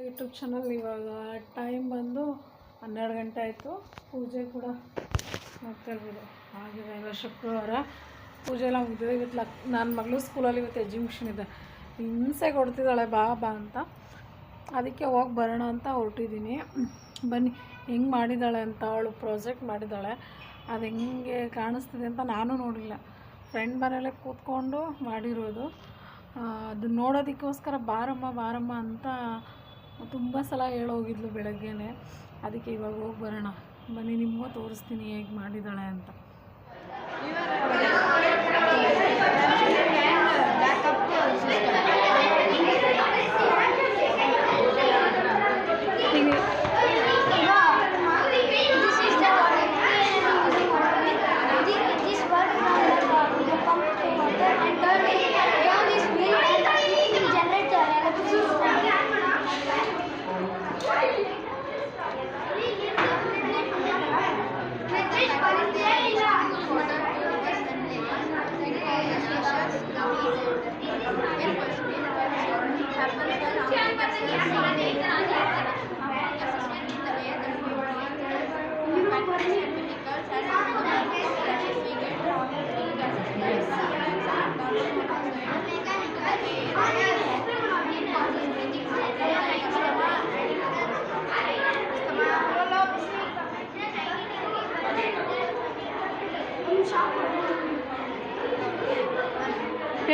YouTube channel. ಇವಾಗ time ಬಂದು 12 ಗಂಟೆ ಆಯಿತು. ಪೂಜೆ ಕೂಡ ನೋಡ್ತಾ ಇರ್ಬೋದು ಆಗಿದೆ. ಇವಾಗ ಶುಕ್ರವಾರ ಪೂಜೆ ಎಲ್ಲ ಮುಗಿದಿದೆ. ಇವತ್ತು ನನ್ನ ಮಗಳು ಸ್ಕೂಲಲ್ಲಿ ಇವತ್ತು ಎಕ್ಸಿಬಿಷನ್ ಇದೆ. ಹಿಂಸೆ ಕೊಡ್ತಿದ್ದಾಳೆ ಬಾ ಬಾ ಅಂತ, ಅದಕ್ಕೆ ಹೋಗಿ ಬರೋಣ ಅಂತ ಹೊರಟಿದ್ದೀನಿ. ಬನ್ನಿ ಹೆಂಗೆ ಮಾಡಿದ್ದಾಳೆ ಅಂತ. ಅವಳು ಪ್ರಾಜೆಕ್ಟ್ ಮಾಡಿದ್ದಾಳೆ, ಅದು ಹೆಂಗೆ ಕಾಣಿಸ್ತಿದೆ ಅಂತ ನಾನು ನೋಡಿಲ್ಲ. ಫ್ರೆಂಡ್ ಮನೆಯಲ್ಲೇ ಕೂತ್ಕೊಂಡು ಮಾಡಿರೋದು. ಅದು ನೋಡೋದಕ್ಕೋಸ್ಕರ ಬಾರಮ್ಮ ಅಂತ ತುಂಬ ಸಲ ಹೇಳೋಗಿದ್ಲು ಬೆಳಗ್ಗೆನೇ. ಅದಕ್ಕೆ ಇವಾಗ ಹೋಗಿ ಬರೋಣ ಬನ್ನಿ, ನಿಮಗೂ ತೋರಿಸ್ತೀನಿ ಹೇಗೆ ಮಾಡಿದ್ದಾಳೆ ಅಂತ.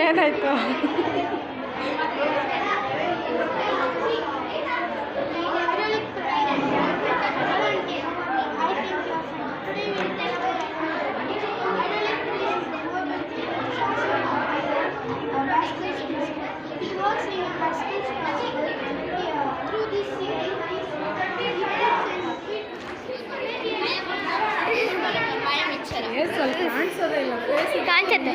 ಏನಾಯ್ತು? ಸ್ವಲ್ಪ ಕಾಣಿಸೋದೇ ಇಲ್ಲ, ಕಾಣಿಸುತ್ತೆ.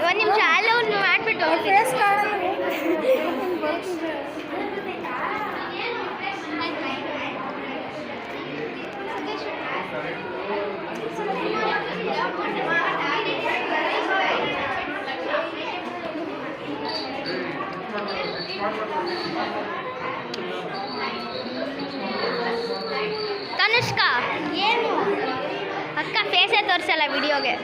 ಒಂದು ನಿಮಿಷ ಅಲ್ಲೇ ಒಂದು ಮಾಡಿಬಿಟ್ಟು ಫೇಸ್ ಕಾಣಲ್ಲ. ತನುಷ್ಕ ಏನು ಅಕ್ಕ ಫೇಸೇ ತೋರಿಸಲ್ಲ ವಿಡಿಯೋಗೆ.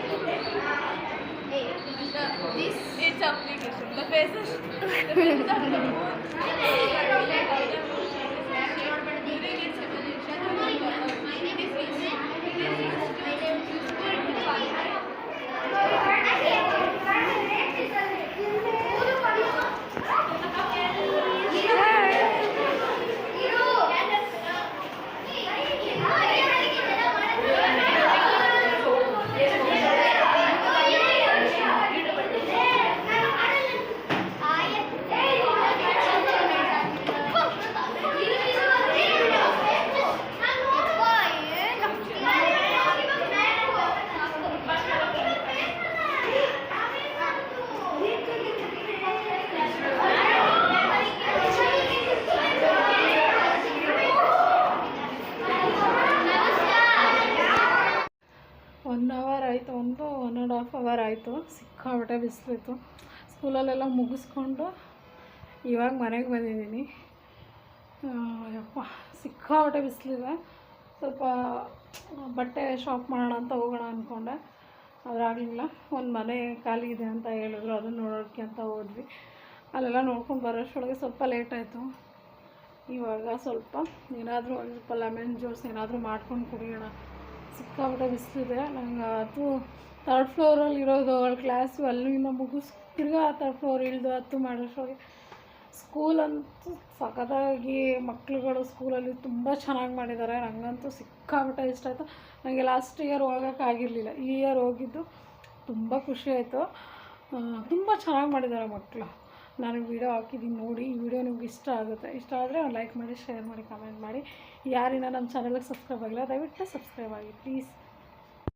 ಒಂದು 1.5 ಅವರ್ ಆಯಿತು. ಸಿಕ್ಕಾಪಟ್ಟೆ ಬಿಸಿಲಿತ್ತು. ಸ್ಕೂಲಲ್ಲೆಲ್ಲ ಮುಗಿಸ್ಕೊಂಡು ಇವಾಗ ಮನೆಗೆ ಬಂದಿದ್ದೀನಿ. ಯಪ್ಪ ಸಿಕ್ಕಾಪಟ್ಟೆ ಬಿಸಿಲಿದೆ. ಸ್ವಲ್ಪ ಬಟ್ಟೆ ಶಾಪ್ ಮಾಡೋಣ ಅಂತ ಹೋಗೋಣ ಅಂದ್ಕೊಂಡೆ, ಅದಾಗಲಿಲ್ಲ. ಒಂದು ಮನೆ ಖಾಲಿ ಇದೆ ಅಂತ ಹೇಳಿದ್ರು, ಅದನ್ನು ನೋಡೋಕ್ಕೆ ಅಂತ ಹೋದ್ವಿ. ಅಲ್ಲೆಲ್ಲ ನೋಡ್ಕೊಂಡು ಬರೋಷ್ಟೊಳಗೆ ಸ್ವಲ್ಪ ಲೇಟ್ ಆಯಿತು. ಇವಾಗ ಸ್ವಲ್ಪ ಏನಾದರೂ ಒಂದು ಸ್ವಲ್ಪ ಲೆಮನ್ ಜ್ಯೂಸ್ ಏನಾದರೂ ಮಾಡ್ಕೊಂಡು ಕುಡಿಯೋಣ. ಸಿಕ್ಕಾಪಟ್ಟೆ ಬಿಸಿಲಿದೆ. ನಂಗೆ ಅದು 3rd ಫ್ಲೋರಲ್ಲಿ ಇರೋದು. ಅವಳ ಕ್ಲಾಸು ಅಲ್ಲಿಂದ ತಿರ್ಗಾ 3rd ಫ್ಲೋರ್ ಇಳಿದು ಹತ್ತು ಮಾಡೋಷ್ಟೊಳಗೆ ಸ್ಕೂಲಂತೂ ಸಖತ್ತಾಗಿ ಮಕ್ಕಳುಗಳು ಸ್ಕೂಲಲ್ಲಿ ತುಂಬ ಚೆನ್ನಾಗಿ ಮಾಡಿದ್ದಾರೆ. ನನಗಂತೂ ಸಿಕ್ಕಾಪಟ್ಟೆ ಇಷ್ಟ ಆಯಿತು. ನನಗೆ ಲಾಸ್ಟ್ ಇಯರ್ ಹೋಗೋಕ್ಕಾಗಿರಲಿಲ್ಲ, ಈ ಇಯರ್ ಹೋಗಿದ್ದು ತುಂಬ ಖುಷಿ ಆಯಿತು. ತುಂಬ ಚೆನ್ನಾಗಿ ಮಾಡಿದ್ದಾರೆ ಮಕ್ಕಳು. ನಾನು ವಿಡಿಯೋ ಹಾಕಿದ್ದೀನಿ ನೋಡಿ. ಈ ವಿಡಿಯೋ ನಿಮ್ಗೆ ಇಷ್ಟ ಆಗುತ್ತೆ. ಇಷ್ಟ ಆದರೆ ಒಂದು ಲೈಕ್ ಮಾಡಿ, ಶೇರ್ ಮಾಡಿ, ಕಮೆಂಟ್ ಮಾಡಿ. ಯಾರಿನ ನಮ್ಮ ಚಾನಲ್ಗೆ ಸಬ್ಸ್ಕ್ರೈಬ್ ಆಗಿಲ್ಲ ದಯವಿಟ್ಟು ಸಬ್ಸ್ಕ್ರೈಬ್ ಆಗಿ ಪ್ಲೀಸ್.